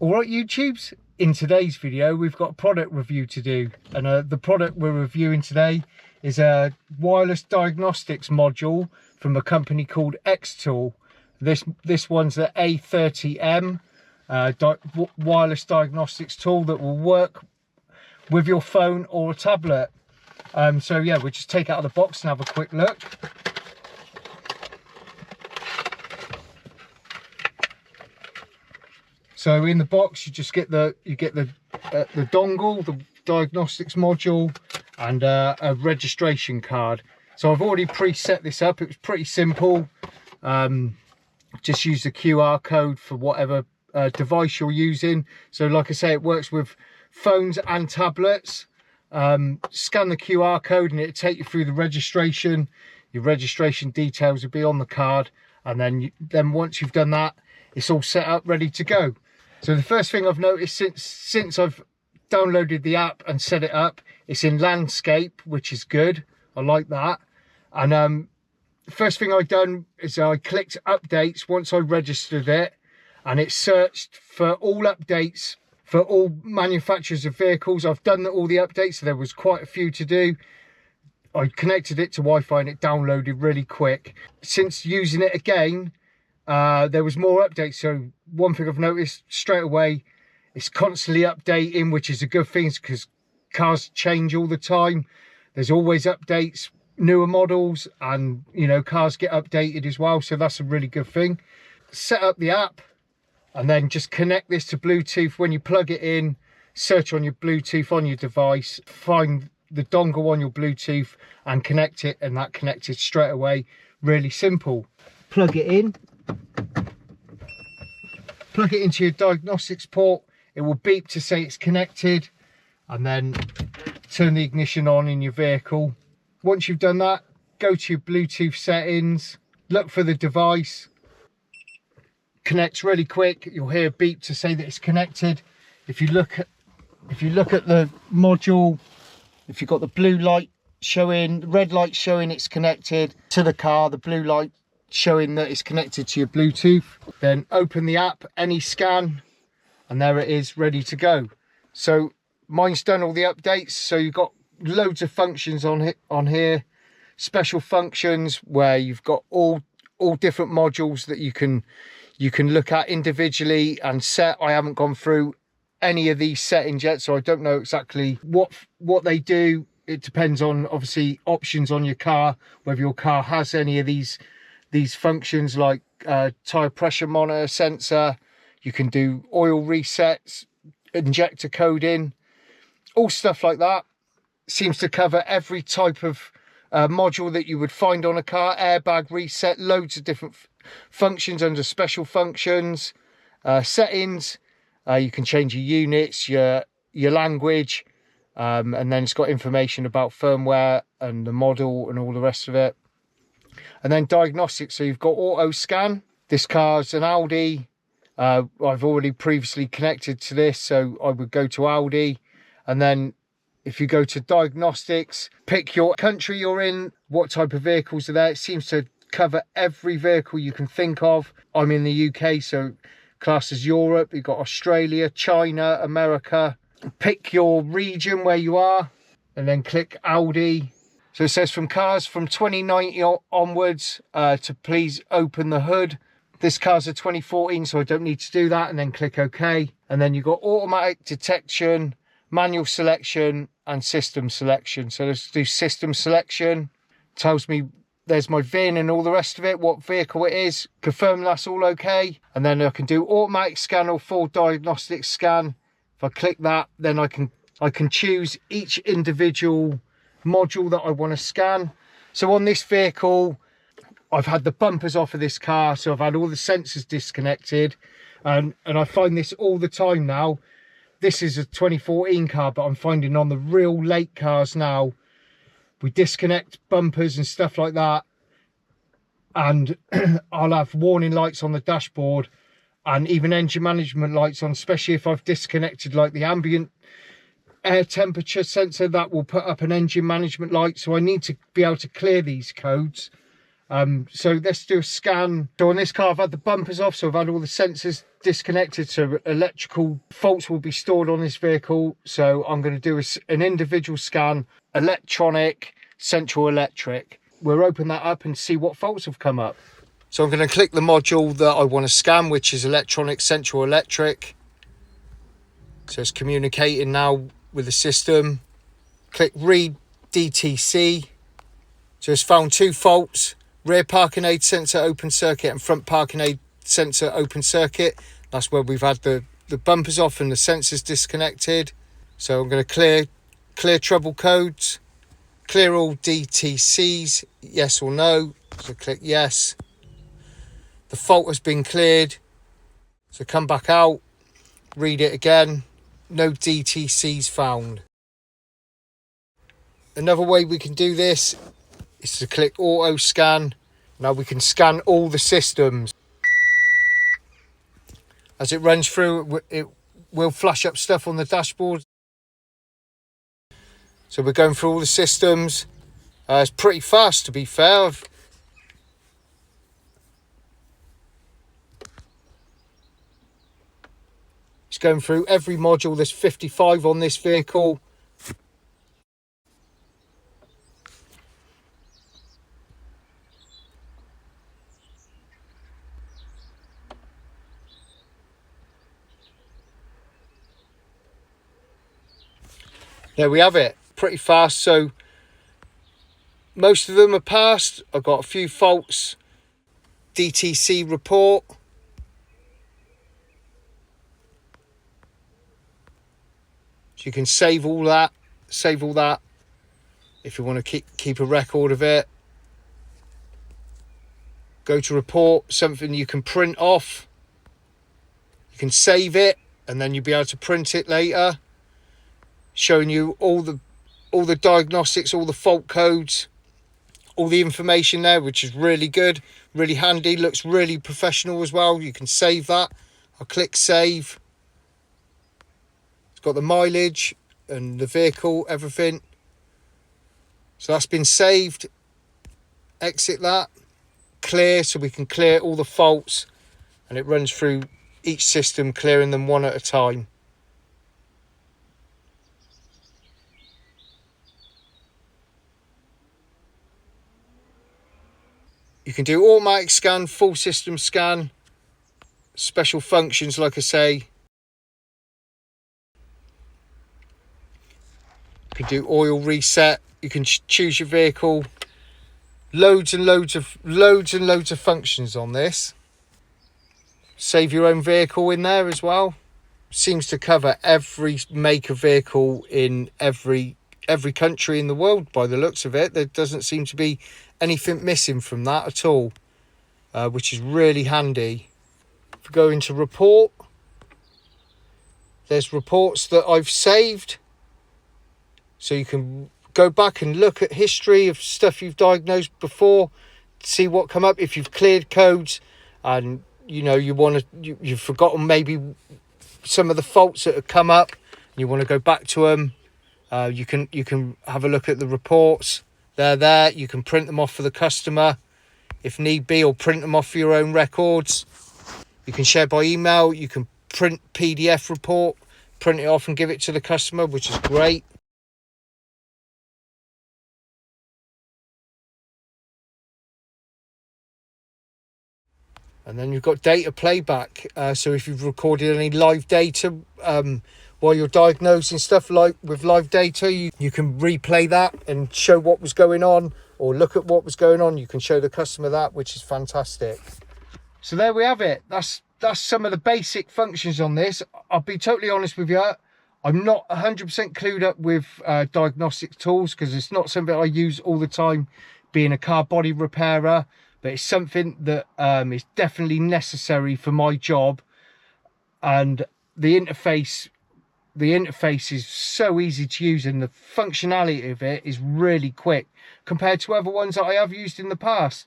Alright YouTubes, in today's video we've got a product review to do, and the product we're reviewing today is a wireless diagnostics module from a company called XTOOL. This one's the A30M wireless diagnostics tool that will work with your phone or a tablet. So yeah, we'll just take it out of the box and have a quick look. So in the box you just get the dongle, the diagnostics module, and a registration card. So I've already preset this up. It was pretty simple. Just use the QR code for whatever device you're using. So like I say, it works with phones and tablets. Scan the QR code and it'll take you through the registration. Your registration details will be on the card, and then once you've done that, it's all set up, ready to go. So the first thing I've noticed since I've downloaded the app and set it up, it's in landscape, which is good. I like that. And the first thing I've done is I clicked updates once I registered it, and it searched for all updates for all manufacturers of vehicles. I've done all the updates, so there was quite a few to do. I connected it to Wi-Fi and it downloaded really quick. Since using it again, there was more updates. So one thing I've noticed straight away, it's constantly updating, which is a good thing because cars change all the time. There's always updates, newer models, and you know, cars get updated as well, so that's a really good thing. Set up the app and then just connect this to Bluetooth. When you plug it in, search on your Bluetooth on your device, find the dongle on your Bluetooth and connect it, and that connected straight away. Really simple. Plug it in, plug it into your diagnostics port. It will beep to say it's connected, and then turn the ignition on in your vehicle. Once you've done that, go to your Bluetooth settings, look for the device. Connects really quick. You'll hear a beep to say that it's connected. If you look at the module, if you've got the blue light showing, red light showing it's connected to the car, the blue light showing that it's connected to your Bluetooth, then open the app, Anyscan, and there it is, ready to go. So mine's done all the updates. So you've got loads of functions on here, special functions where you've got all different modules that you can look at individually and set. I haven't gone through any of these settings yet, so I don't know exactly what they do. It depends on obviously options on your car, whether your car has any of these functions, like tire pressure monitor sensor. You can do oil resets, injector coding, all stuff like that. Seems to cover every type of module that you would find on a car. Airbag reset, loads of different functions under special functions. Settings, you can change your units, your language, and then it's got information about firmware and the model and all the rest of it. And then diagnostics, so you've got auto scan. This car's an Audi. I've already previously connected to this, so I would go to Audi, and then if you go to diagnostics, pick your country you're in, what type of vehicles are there. It seems to cover every vehicle you can think of. I'm in the UK, so class as Europe. You've got Australia, China, America. Pick your region where you are, and then click Audi. So it says from cars from 2090 onwards to please open the hood. This car's a 2014, so I don't need to do that, and then click OK. And then you've got automatic detection, manual selection, and system selection. So let's do system selection. Tells me there's my VIN and all the rest of it, what vehicle it is. Confirm that's all okay. And then I can do automatic scan or full diagnostic scan. If I click that, then I can choose each individual module that I want to scan. So on this vehicle, I've had the bumpers off of this car, so I've had all the sensors disconnected, and I find this all the time now. This is a 2014 car, but I'm finding on the real late cars now, we disconnect bumpers and stuff like that, and I'll have warning lights on the dashboard and even engine management lights on, especially if I've disconnected like the ambient air temperature sensor. That will put up an engine management light. So I need to be able to clear these codes So let's do a scan. So on this car, I've had the bumpers off, so I've had all the sensors disconnected, so electrical faults will be stored on this vehicle. So I'm going to do an individual scan, electronic, central electric. We'll open that up and see what faults have come up. So I'm going to click the module that I want to scan, which is electronic, central electric. So it's communicating now with the system. Click read DTC. So it's found 2 faults: rear parking aid sensor open circuit and front parking aid sensor open circuit. That's where we've had the bumpers off and the sensors disconnected. So I'm going to clear trouble codes, clear all DTCs, yes or no. So click yes. The fault has been cleared. So come back out, read it again. No DTCs found. Another way we can do this is to click auto scan. Now we can scan all the systems. As it runs through, it will flash up stuff on the dashboard. So we're going through all the systems. It's pretty fast, to be fair. It's going through every module. There's 55 on this vehicle. There we have it, pretty fast. So most of them are passed. I've got a few faults. DTC report. So you can save all that if you want to keep a record of it. Go to report, something you can print off. You can save it and then you'll be able to print it later, showing you all the diagnostics, all the fault codes, all the information there, which is really good, really handy. Looks really professional as well. You can save that. I'll click save. It's got the mileage and the vehicle, everything. So that's been saved. Exit that. Clear, so we can clear all the faults, and it runs through each system, clearing them one at a time. You can do automatic scan, full system scan, special functions, like I say. You can do oil reset. You can choose your vehicle. Loads and loads of functions on this. Save your own vehicle in there as well. Seems to cover every make of vehicle in every country in the world by the looks of it. There doesn't seem to be anything missing from that at all, which is really handy. If we go into report, there's reports that I've saved, so you can go back and look at history of stuff you've diagnosed before, see what come up. If you've cleared codes and you've forgotten maybe some of the faults that have come up, and you want to go back to them, you can have a look at the reports. They're there. You can print them off for the customer if need be, or print them off for your own records. You can share by email. You can print PDF report, print it off and give it to the customer, which is great. And then you've got data playback. So if you've recorded any live data while you're diagnosing stuff, like with live data, you can replay that and show what was going on, or look at what was going on. You can show the customer that, which is fantastic. So there we have it. That's some of the basic functions on this. I'll be totally honest with you. I'm not 100% clued up with diagnostic tools, because it's not something I use all the time, being a car body repairer. But it's something that is definitely necessary for my job. And the interface is so easy to use, and the functionality of it is really quick compared to other ones that I have used in the past.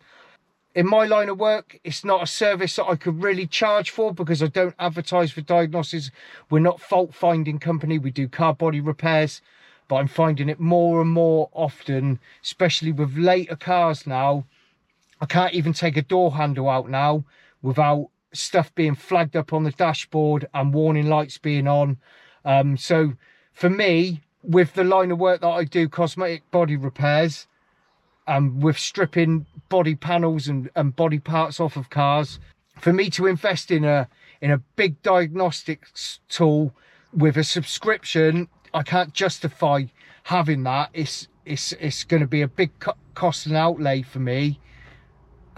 In my line of work, it's not a service that I could really charge for, because I don't advertise for diagnostics. We're not fault finding company. We do car body repairs, but I'm finding it more and more often, especially with later cars now. I can't even take a door handle out now without stuff being flagged up on the dashboard and warning lights being on. So for me, with the line of work that I do, cosmetic body repairs, with stripping body panels and body parts off of cars, for me to invest in a big diagnostics tool with a subscription, I can't justify having that. It's going to be a big cost and outlay for me,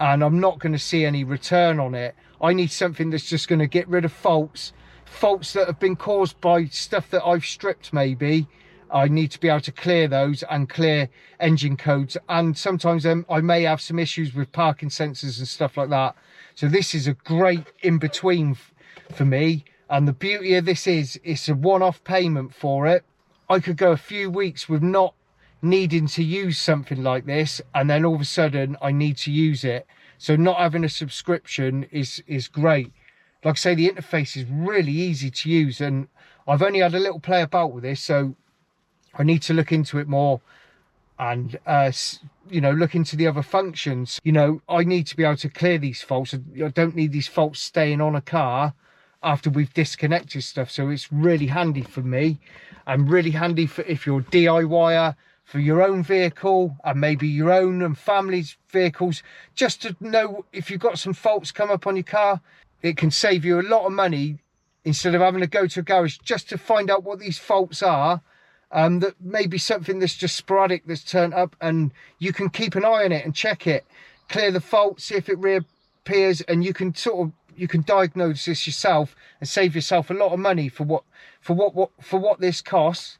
and I'm not going to see any return on it. I need something that's just going to get rid of faults that have been caused by stuff that I've stripped. Maybe I need to be able to clear those and clear engine codes, and sometimes I may have some issues with parking sensors and stuff like that. So this is a great in-between for me, and the beauty of this is it's a one-off payment for it. I could go a few weeks with not needing to use something like this, and then all of a sudden I need to use it. So not having a subscription is great. Like I say, the interface is really easy to use, and I've only had a little play about with this, so I need to look into it more and you know, look into the other functions. You know, I need to be able to clear these faults. I don't need these faults staying on a car after we've disconnected stuff. So it's really handy for me, and really handy for if you're a DIYer for your own vehicle and maybe your own and family's vehicles, just to know if you've got some faults come up on your car. It can save you a lot of money instead of having to go to a garage just to find out what these faults are. That may be something that's just sporadic that's turned up, and you can keep an eye on it and check it, clear the fault, see if it reappears, and you can diagnose this yourself and save yourself a lot of money for what this costs.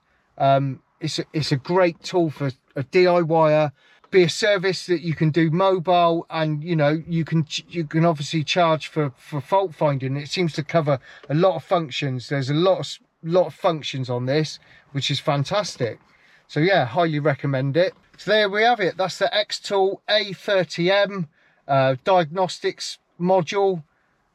It's a great tool for a DIYer. Be a service that you can do mobile, and you know, you can obviously charge for fault finding. It seems to cover a lot of functions. There's a lot of functions on this, which is fantastic. So yeah, highly recommend it. So there we have it. That's the XTOOL A30M diagnostics module.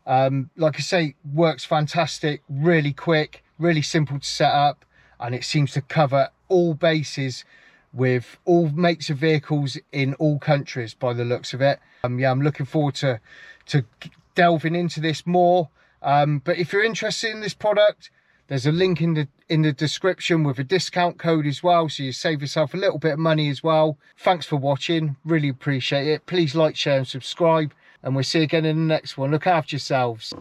Like I say, works fantastic, really quick, really simple to set up, and it seems to cover all bases with all makes of vehicles in all countries by the looks of it. Yeah, I'm looking forward to delving into this more. But if you're interested in this product, there's a link in the description with a discount code as well, so you save yourself a little bit of money as well. Thanks for watching, really appreciate it. Please like, share and subscribe, and we'll see you again in the next one. Look after yourselves.